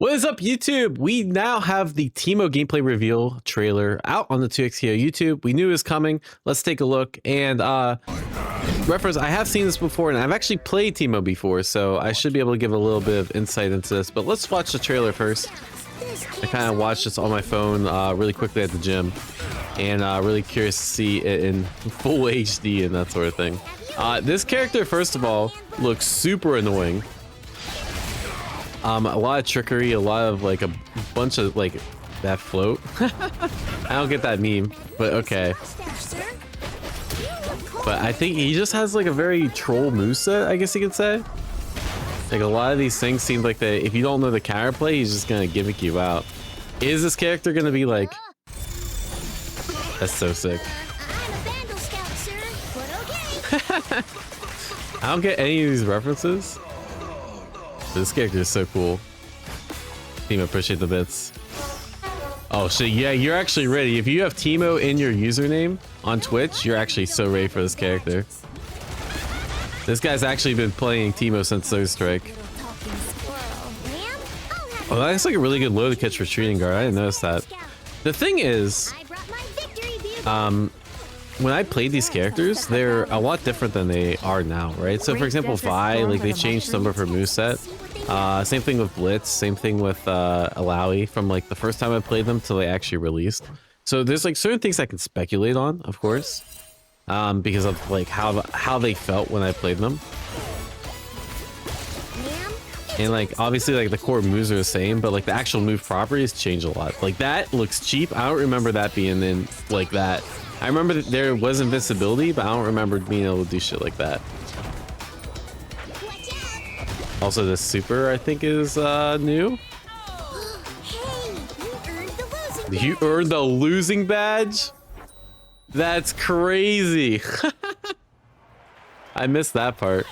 What is up, YouTube? We now have the Teemo gameplay reveal trailer out on the 2xKO YouTube. We knew it was coming. Let's take a look. And reference, I have seen this before, and I've actually played Teemo before, so I should be able to give a little bit of insight into this. But let's watch the trailer first. I kind of watched this on my phone really quickly at the gym, and really curious to see it in full HD and that sort of thing. This character, first of all, looks super annoying. A lot of trickery, a lot of like a bunch of like that float. I don't get that meme, but okay. But I think he just has like a very troll moveset, I guess you could say. Like a lot of these things seem like that if you don't know the counterplay, he's just gonna gimmick you out. Is this character gonna be like... That's so sick. I don't get any of these references. This character is so cool. Teemo, appreciate the bits. Oh shit, yeah, you're actually ready. If you have Teemo in your username on Twitch, you're actually so ready for this character. This guy's actually been playing Teemo since Third Strike. Oh, that's like a really good low to catch retreating guard. I didn't notice that. The thing is, when I played these characters, they're a lot different than they are now, right? So for example, Vi, like they changed some of her moveset. Same thing with Blitz, same thing with Alawi from like the first time I played them till they actually released. So there's like certain things I can speculate on, of course, because of like how they felt when I played them. And like obviously like the core moves are the same, but like the actual move properties change a lot. Like that looks cheap. I don't remember that being in like that. I remember that there was invincibility, but I don't remember being able to do shit like that. Also, the super, I think, is new. You earned the losing badge? That's crazy. I missed that part.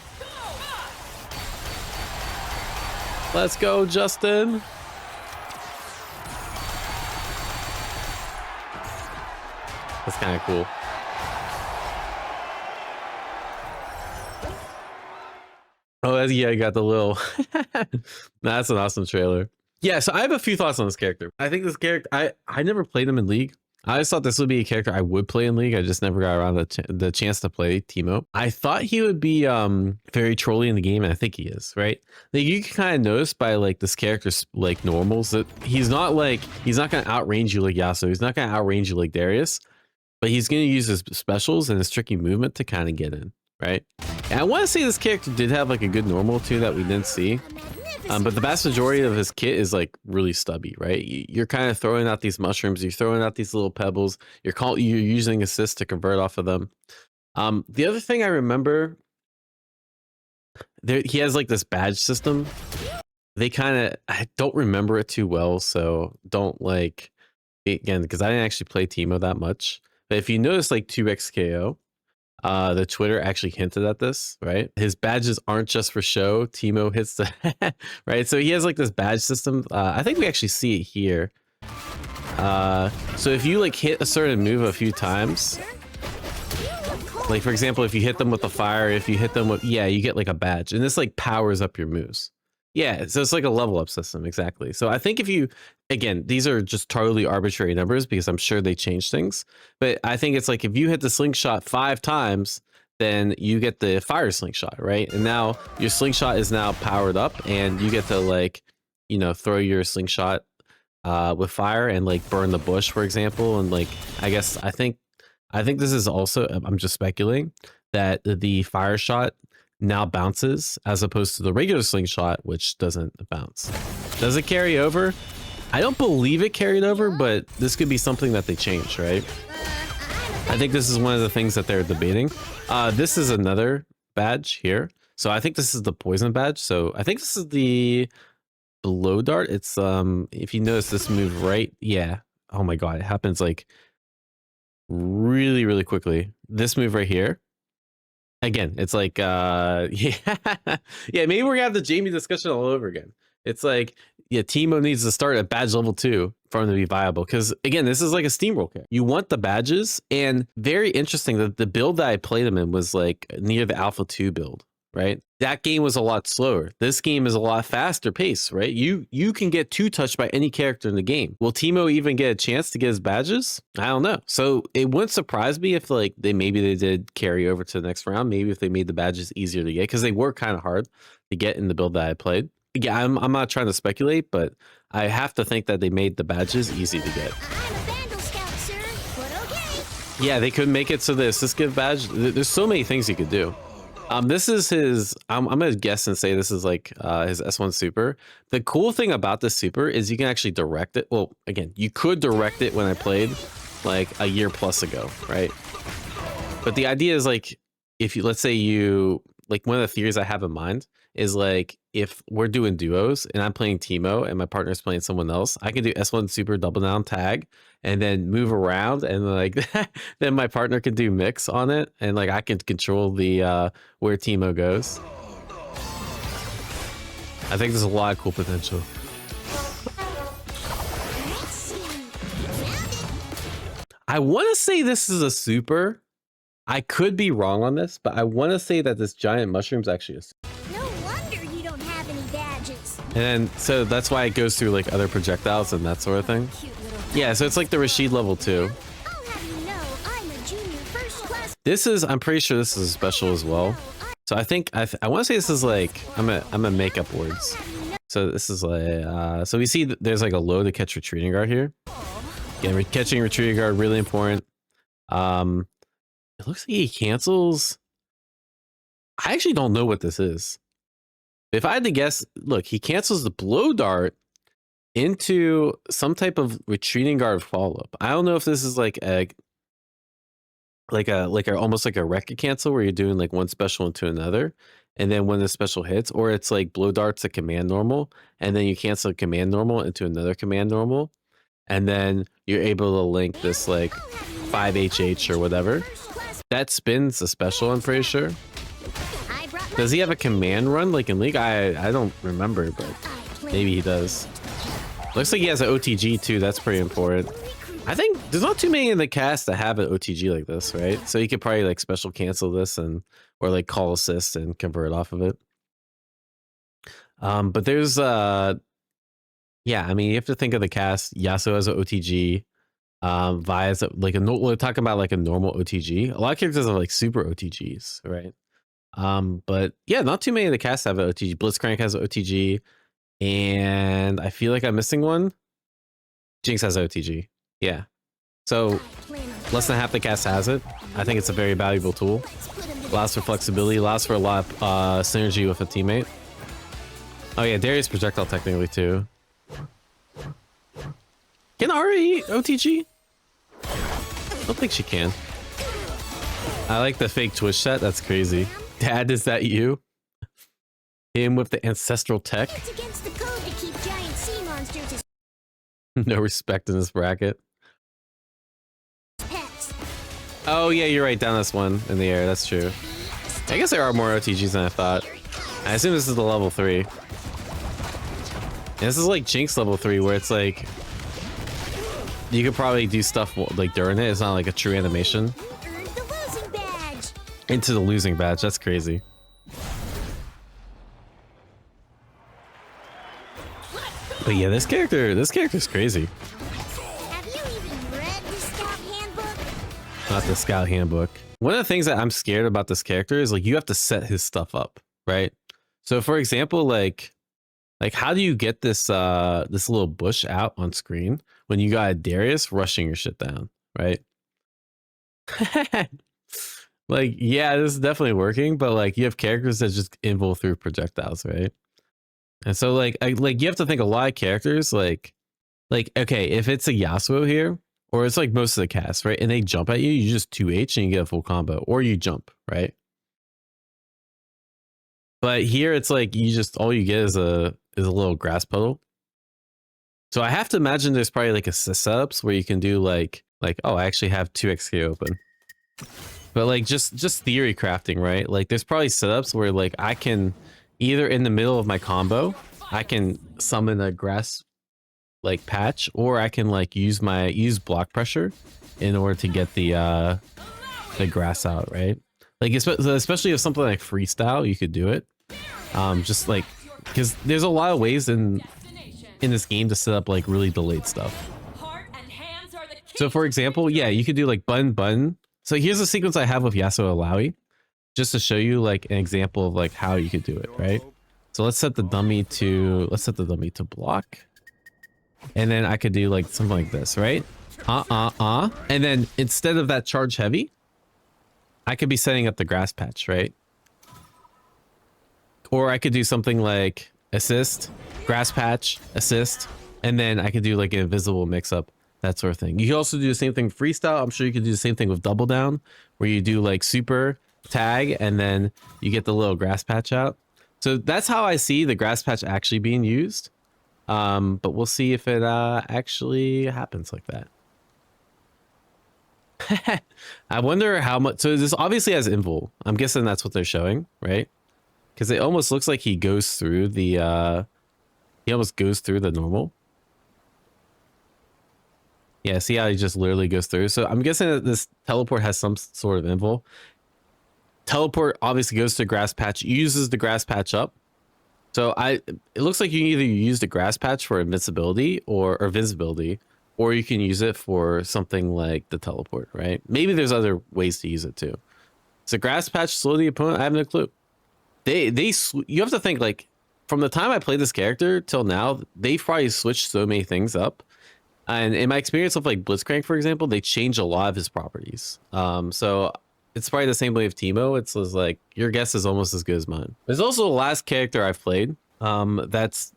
Let's go, Justin. That's kind of cool. Oh, yeah, I got the little... That's an awesome trailer. Yeah, so I have a few thoughts on this character. I think this character... I never played him in League. I always thought this would be a character I would play in League. I just never got around the chance to play Teemo. I thought he would be very trolly in the game, and I think he is, right? Like you can kind of notice by like this character's like normals that he's not going to outrange you like Yasuo. He's not going to outrange you like Darius. But he's going to use his specials and his tricky movement to kind of get in, right? And I want to say this character did have like a good normal too that we didn't see. But the vast majority of his kit is like really stubby, right? You're kind of throwing out these mushrooms. You're throwing out these little pebbles. You're using assists to convert off of them. The other thing I remember, he has like this badge system. I don't remember it too well. So don't like, again, because I didn't actually play Teemo that much. But if you notice like 2xKO, the Twitter actually hinted at this, right? His badges aren't just for show. Teemo hits the right. So he has like this badge system. I think we actually see it here. So if you like hit a certain move a few times, like for example, if you hit them with the fire, if you hit them with, yeah, you get like a badge, and this like powers up your moves. Yeah, so it's like a level up system, exactly. So I think if you, again, these are just totally arbitrary numbers because I'm sure they change things. But I think it's like if you hit the slingshot 5 times, then you get the fire slingshot, right? And now your slingshot is now powered up and you get to like, you know, throw your slingshot with fire and like burn the bush, for example. And like, I think this is also, I'm just speculating, that the fire shot now bounces as opposed to the regular slingshot, which doesn't bounce. Does it carry over? I don't believe it carried over, but this could be something that they changed, right? I think this is one of the things that they're debating. This is another badge here. So I think this is the poison badge. So I think this is the blow dart. It's if you notice this move right, yeah. Oh my god, it happens like really, really quickly. This move right here. Again, it's like, yeah, maybe we're gonna have the Jamie discussion all over again. It's like, yeah, Teemo needs to start at badge level 2 for him to be viable. Because again, this is like a steamroll character. You want the badges, and very interesting that the build that I played him in was like near the Alpha 2 build, right? That game was a lot slower. This game is a lot faster pace, right? You can get two touched by any character in the game. Will Teemo even get a chance to get his badges? I don't know. So it wouldn't surprise me if like they did carry over to the next round. Maybe if they made the badges easier to get, because they were kind of hard to get in the build that I played. Yeah, I'm not trying to speculate, but I have to think that they made the badges easy to get. Yeah, they could make it so the assist give badge. There's so many things you could do. This is his. I'm gonna guess and say this is like his S1 super. The cool thing about this super is you can actually direct it. Well, again, you could direct it when I played like a year plus ago, right? But the idea is like, if you, let's say you, like one of the theories I have in mind is like, if we're doing duos and I'm playing Teemo and my partner's playing someone else, I can do S1 super double down tag and then move around, and like then my partner can do mix on it, and like I can control the where Teemo goes. I think there's a lot of cool potential. I want to say this is a super. I could be wrong on this, but I want to say that this giant mushroom's actually a super. No wonder you don't have any badges. And then, so that's why it goes through like other projectiles and that sort of thing. Yeah, so it's like the Rashid level 2. I'll have you know, I'm a junior first class. This is, I'm pretty sure this is a special as well. So I think, I want to say this is like, I'm gonna make up words. So this is like, so we see that there's like a low to catch retreating guard here. Again, catching retreating guard, really important. It looks like he cancels. I actually don't know what this is. If I had to guess, look, he cancels the blow dart into some type of retreating guard follow-up. I don't know if this is like a almost like a record cancel where you're doing like one special into another, and then when the special hits, or it's like blow darts a command normal, and then you cancel a command normal into another command normal, and then you're able to link this like 5HH or whatever. That spins a special, I'm pretty sure. Does he have a command run like in League? I don't remember, but maybe he does. Looks like he has an OTG too. That's pretty important. I think there's not too many in the cast that have an OTG like this, right? So you could probably like special cancel this and or like call assist and convert off of it. But there's yeah, I mean, you have to think of the cast. Yasuo has an OTG. Vi's like we're talking about like a normal OTG. A lot of characters have like super OTGs, right? But yeah, not too many of the cast have an OTG. Blitzcrank has an OTG, and I feel like I'm missing one. Jinx has an OTG. Yeah, so less than half the cast has it. I think it's a very valuable tool. Allows for flexibility, allows for a lot of synergy with a teammate. Oh yeah, Darius projectile technically too. Can Ari OTG? I don't think she can. I like the fake Twitch chat. That's crazy. Dad, is that you? Him with the ancestral tech. It's against the code to keep giant sea monsters as No respect in this bracket. pets. Oh yeah, you're right. Down this one in the air. That's true. I guess there are more OTGs than I thought. I assume this is the level 3. And this is like Jinx level 3, where it's like you could probably do stuff like during it. It's not like a true animation. You earned the losing badge. Into the losing badge. That's crazy. But yeah, this character's crazy. Have you even read the Scout Handbook? Not the Scout Handbook. One of the things that I'm scared about this character is like you have to set his stuff up, right? So for example, like how do you get this this little bush out on screen when you got a Darius rushing your shit down, right? Like, yeah, this is definitely working, but like you have characters that just invul through projectiles, right? And so like you have to think a lot of characters like okay, if it's a Yasuo here, or it's like most of the cast, right? And they jump at you, you just 2H and you get a full combo, or you jump, right? But here it's like you just all you get is a little grass puddle. So I have to imagine there's probably like a setups where you can do like oh, I actually have 2xk open. But like just theory crafting, right? Like there's probably setups where like I can either in the middle of my combo, I can summon a grass like patch, or I can like use block pressure in order to get the grass out, right? Like especially if something like freestyle, you could do it. Just like because there's a lot of ways in this game to set up like really delayed stuff. So for example, yeah, you could do like button button. So here's a sequence I have with Yasuo Alawi, just to show you like an example of like how you could do it, right? So let's set the dummy to block. And then I could do like something like this, right? And then instead of that charge heavy, I could be setting up the grass patch, right? Or I could do something like assist, grass patch, assist, and then I could do like an invisible mix up, that sort of thing. You can also do the same thing freestyle. I'm sure you could do the same thing with double down, where you do like super tag and then you get the little grass patch out. So that's how I see the grass patch actually being used. But we'll see if it actually happens like that. I wonder how much. So this obviously has invul. I'm guessing that's what they're showing, right? Because it almost looks like he goes through the he almost goes through the normal. Yeah, see how he just literally goes through. So I'm guessing that this teleport has some sort of invul. Teleport obviously goes to grass patch, uses the grass patch up. So it looks like you either use the grass patch for invincibility or visibility, or you can use it for something like the teleport, right? Maybe there's other ways to use it too. So grass patch slow the opponent. I have no clue. You have to think like from the time I played this character till now, they've probably switched so many things up. And in my experience with like Blitzcrank, for example, they changed a lot of his properties. So it's probably the same way with Teemo. It's like your guess is almost as good as mine. There's also the last character I've played that's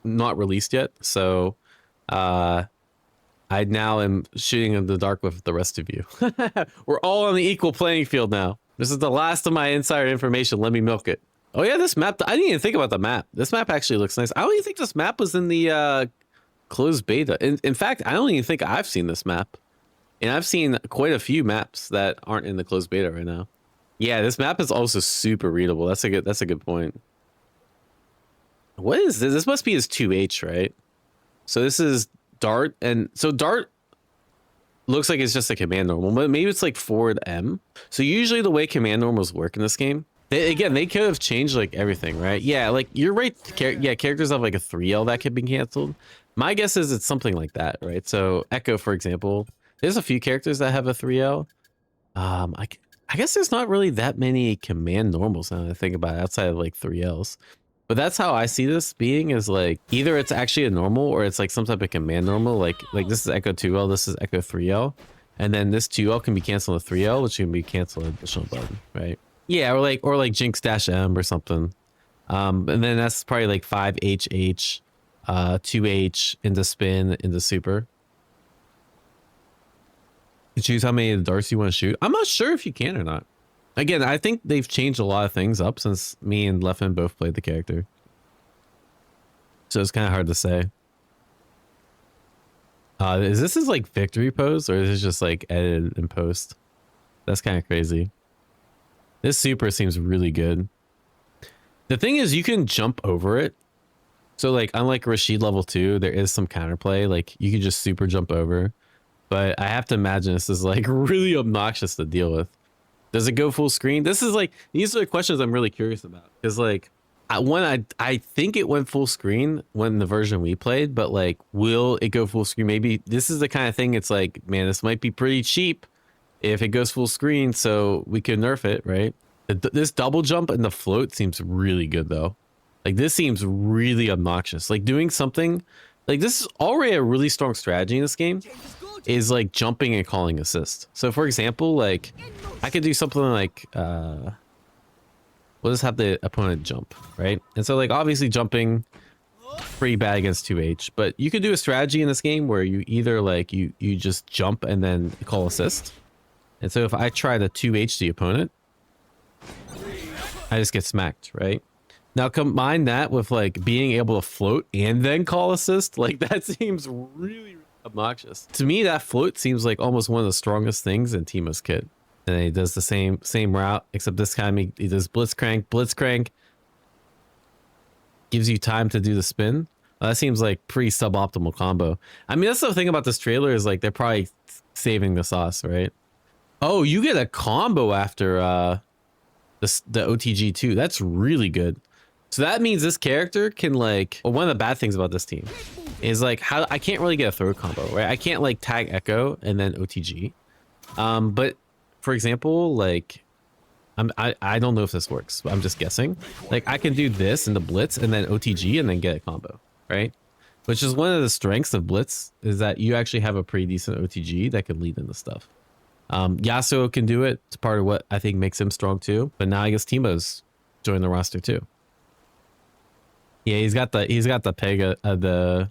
not released yet. So I now am shooting in the dark with the rest of you. We're all on the equal playing field now. This is the last of my insider information. Let me milk it. Oh yeah, this map, I didn't even think about the map. This map actually looks nice. I don't even think this map was in the closed beta. In fact, I don't even think I've seen this map. And I've seen quite a few maps that aren't in the closed beta right now. Yeah, this map is also super readable. That's a good point. What is this? This must be his 2H, right? So this is Dart, and so Dart looks like it's just a command normal, but maybe it's like forward M. So usually the way command normals work in this game, they could have changed like everything, right? Yeah, like you're right. Yeah, characters have like a 3L that could be canceled. My guess is it's something like that, right? So Echo, for example, there's a few characters that have a 3L. I guess there's not really that many command normals now that I think about it, outside of like 3Ls. But that's how I see this being, is like either it's actually a normal or it's like some type of command normal. Like this is Echo 2L, this is Echo 3L. And then this 2L can be canceled with 3L, which can be canceled additional button, right? Yeah, or like Jinx-M or something. And then that's probably like 5HH, 2H into spin into super. You choose how many darts you want to shoot. I'm not sure if you can or not. Again, I think they've changed a lot of things up since me and Leffen both played the character. So it's kind of hard to say. Is this his like victory pose, or is this just like edited in post? That's kind of crazy. This super seems really good. The thing is, you can jump over it. So like, unlike Rashid level 2, there is some counterplay. Like you can just super jump over. But I have to imagine this is like really obnoxious to deal with. Does it go full screen? This is like, these are the questions I'm really curious about. Because like, I think it went full screen when the version we played, but like, will it go full screen? Maybe this is the kind of thing, it's like, man, this might be pretty cheap if it goes full screen, so we could nerf it, right? This double jump and the float seems really good though. Like this seems really obnoxious. Like doing something, like this is already a really strong strategy in this game, is like jumping and calling assist. So for example, like I could do something like we'll just have the opponent jump, right? And so like obviously jumping pretty bad against 2H, but you could do a strategy in this game where you either like you just jump and then call assist. And so if I try to 2H the opponent, I just get smacked, right? Now combine that with like being able to float and then call assist, like that seems really obnoxious. To me, that float seems like almost one of the strongest things in Teemo's kit. And he does the same route, except this time he does Blitzcrank. Blitzcrank gives you time to do the spin. That seems like pretty suboptimal combo. I mean, that's the thing about this trailer, is like they're probably saving the sauce, right? Oh, you get a combo after the OTG too. That's really good. So that means this character can like, well, one of the bad things about this team is like how I can't really get a throw combo, right? I can't like tag Echo and then OTG. But for example, like I don't know if this works, but I'm just guessing. Like I can do this in the Blitz and then OTG and then get a combo, right? Which is one of the strengths of Blitz, is that you actually have a pretty decent OTG that can lead into stuff. Yasuo can do it. It's part of what I think makes him strong too. But now I guess Teemo's joined the roster too. Yeah, he's got the Pega, the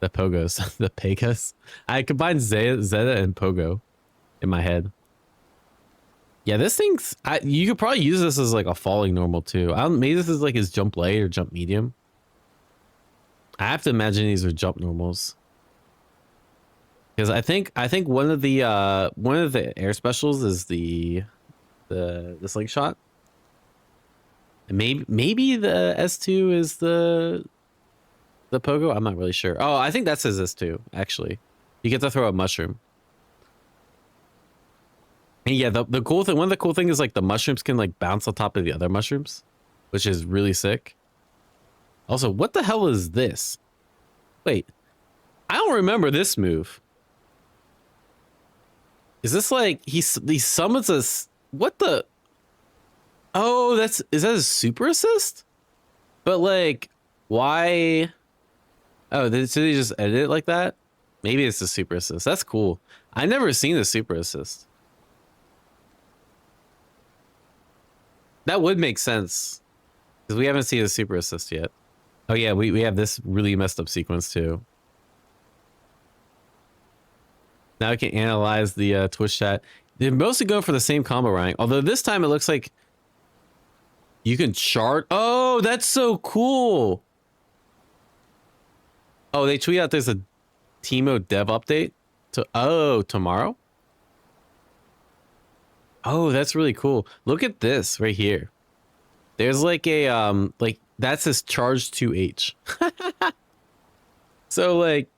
Pogos, the Pegas. I combined Zeta and Pogo in my head. Yeah, this thing's, you could probably use this as like a falling normal too. Maybe this is like his jump light or jump medium. I have to imagine these are jump normals. Because I think one of the air specials is the slingshot. And maybe the S2 is the Pogo. I'm not really sure. Oh, I think that's his S2 actually. You get to throw a mushroom. And yeah, the cool thing, one of the cool things is like the mushrooms can like bounce on top of the other mushrooms, which is really sick. Also, what the hell is this? Wait, I don't remember this move. Is this like he summons us? What the? Oh, is that a super assist? But like, why? Oh, so they just edit it like that? Maybe it's a super assist. That's cool. I never seen a super assist. That would make sense because we haven't seen a super assist yet. Oh yeah, we have this really messed up sequence too. Now we can analyze the Twitch chat. They're mostly going for the same combo rank, although this time it looks like you can chart. Oh, that's so cool. Oh, they tweet out there's a Teemo dev update tomorrow. Oh, that's really cool. Look at this right here. There's like a like that's his charge 2H. So like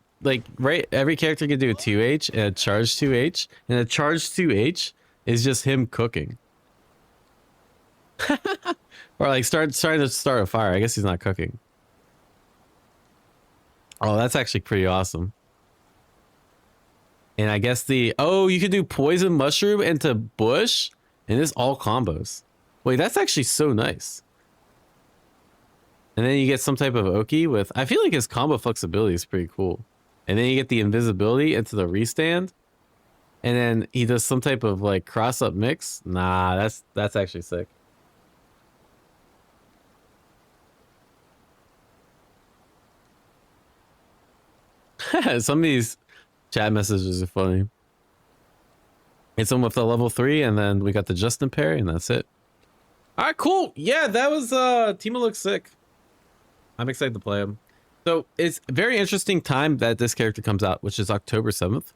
right, every character can do a 2H and a charge 2H, and a charge 2H is just him cooking. Or like starting to start a fire. I guess he's not cooking. Oh, that's actually pretty awesome. And I guess you can do poison mushroom into bush, and it's all combos. Wait, that's actually so nice. And then you get some type of Oki with, I feel like his combo flexibility is pretty cool. And then you get the invisibility into the restand. And then he does some type of like cross up mix. Nah, that's actually sick. Some of these chat messages are funny. It's one with the level 3, and then we got the Justin parry, and that's it. All right, cool. Yeah, that was Teemo looks sick. I'm excited to play him. So it's a very interesting time that this character comes out, which is October 7th.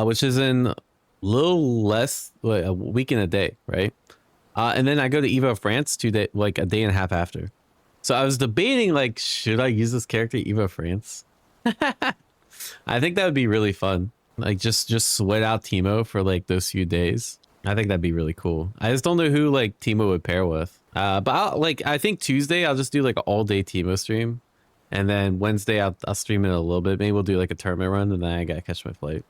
Which is in a little less, like a week and a day, right? And then I go to Evo France like a day and a half after. So I was debating, like, should I use this character Evo France? I think that would be really fun. Like just sweat out Teemo for like those few days. I think that'd be really cool. I just don't know who like Teemo would pair with. But I think Tuesday I'll just do like an all day Teemo stream, and then Wednesday I'll stream it a little bit. Maybe we'll do like a tournament run, and then I gotta catch my flight.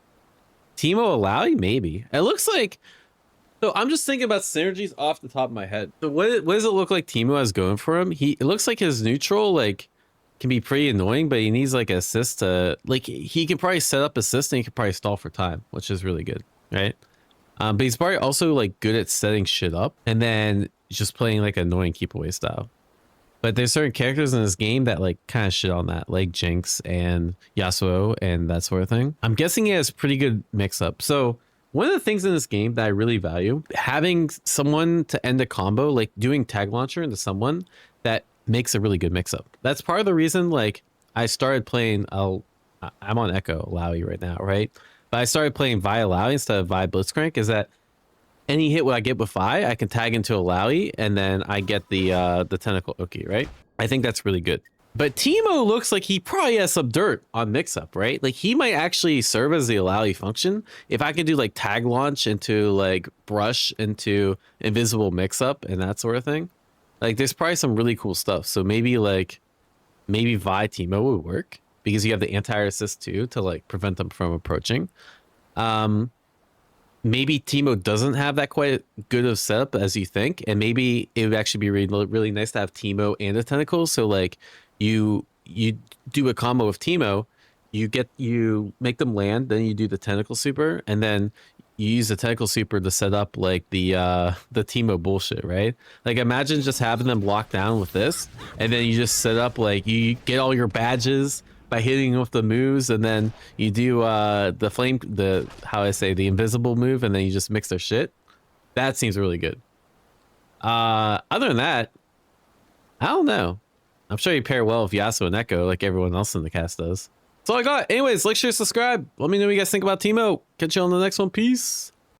Teemo Alawi, maybe. It looks like. So I'm just thinking about synergies off the top of my head. So what does it look like Teemo has going for him? It looks like his neutral like can be pretty annoying, but he needs like assist to like he can probably set up assist and he can probably stall for time, which is really good, right? But he's probably also like good at setting shit up and then just playing like annoying keep away style. But there's certain characters in this game that like kind of shit on that, like Jinx and Yasuo and that sort of thing. I'm guessing he has pretty good mix up. So one of the things in this game that I really value, having someone to end a combo, like doing tag launcher into someone that makes a really good mix up. That's part of the reason like I started playing, I'm on Echo Lowy right now, right? But I started playing Vi Lowy instead of Vi Blitzcrank, is that any hit what I get with Vi, I can tag into a Lowy and then I get the tentacle Oki, right? I think that's really good. But Teemo looks like he probably has some dirt on mix-up, right? Like he might actually serve as the allow function. If I could do like tag launch into like brush into invisible mix-up and that sort of thing. Like there's probably some really cool stuff. So maybe Vi Teemo would work because you have the anti assist too to like prevent them from approaching. Maybe Teemo doesn't have that quite good of setup as you think, and maybe it would actually be really nice to have Teemo and a tentacle. So like you do a combo of Teemo, you make them land, then you do the tentacle super, and then you use the tentacle super to set up like the Teemo bullshit, right? Like imagine just having them locked down with this, and then you just set up like you get all your badges by hitting with the moves, and then you do the invisible move, and then you just mix their shit. That seems really good. Other than that, I don't know. I'm sure you pair well with Yasuo and Echo like everyone else in the cast does. That's all I got. Anyways, like, share, subscribe. Let me know what you guys think about Teemo. Catch you on the next one. Peace.